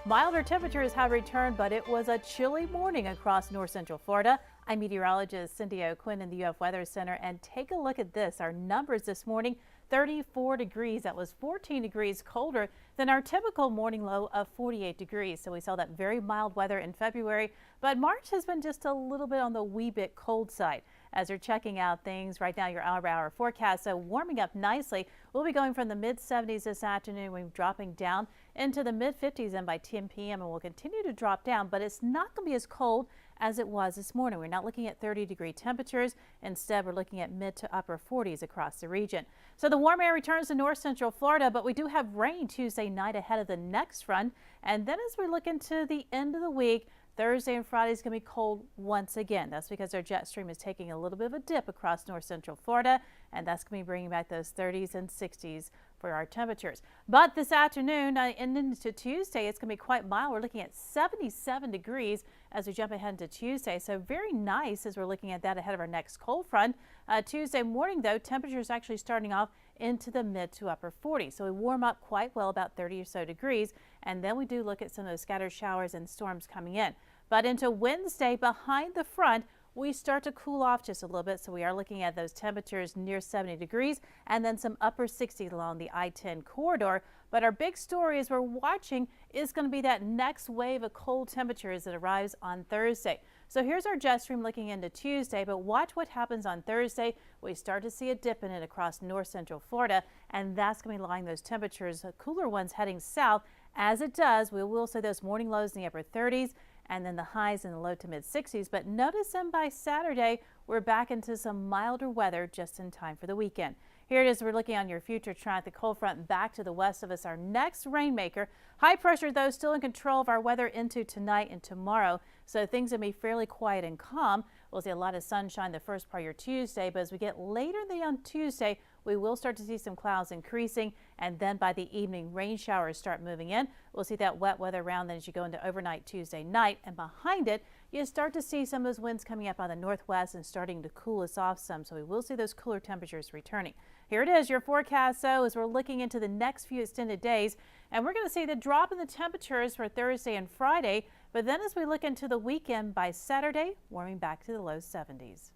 Milder temperatures have returned, but it was a chilly morning across north central Florida. I'm meteorologist Cyndee in the UF Weather Center, and take a look at this. Our numbers this morning, 34 degrees. That was 14 degrees colder than our typical morning low of 48 degrees. So we saw that very mild weather in February, but March has been just a little bit on the wee bit cold side. As you're checking out things right now, your hour-by-hour forecast, so warming up nicely. We'll be going from the mid-70s this afternoon. We're dropping down into the mid-50s and by 10 p.m. and we'll continue to drop down, but it's not going to be as cold as it was this morning. We're not looking at 30-degree temperatures. Instead, we're looking at mid to upper 40s across the region. So the warm air returns to north central Florida, but we do have rain Tuesday night ahead of the next front. And then as we look into the end of the week, Thursday and Friday is going to be cold once again. That's because our jet stream is taking a little bit of a dip across north central Florida, and that's going to be bringing back those 30s and 60s for our temperatures. But this afternoon and into Tuesday, it's going to be quite mild. We're looking at 77 degrees as we jump ahead into Tuesday. So very nice as we're looking at that ahead of our next cold front. Tuesday morning, though, temperatures actually starting off into the mid to upper 40s. So we warm up quite well, about 30 or so degrees. And then we do look at some of those scattered showers and storms coming in. But into Wednesday, behind the front, we start to cool off just a little bit. So we are looking at those temperatures near 70 degrees and then some upper 60s along the I-10 corridor. But our big story as we're watching is going to be that next wave of cold temperatures that arrives on Thursday. So here's our jet stream looking into Tuesday, but watch what happens on Thursday. We start to see a dip in it across north central Florida, and that's going to be allowing those temperatures, cooler ones heading south. As it does, we will see those morning lows in the upper 30s and then the highs in the low to mid 60s. But notice them by Saturday, we're back into some milder weather just in time for the weekend. Here it is. We're looking on your future track. The cold front back to the west of us, our next rainmaker. High pressure, though, still in control of our weather into tonight and tomorrow. So things will be fairly quiet and calm. We'll see a lot of sunshine the first part of your Tuesday, but as we get later in the on Tuesday, we will start to see some clouds increasing, and then by the evening, rain showers start moving in. We'll see that wet weather around then as you go into overnight Tuesday night, and behind it, you start to see some of those winds coming up on the northwest and starting to cool us off some, so we will see those cooler temperatures returning. Here it is, your forecast, so as we're looking into the next few extended days, and we're going to see the drop in the temperatures for Thursday and Friday, but then as we look into the weekend by Saturday, warming back to the low 70s.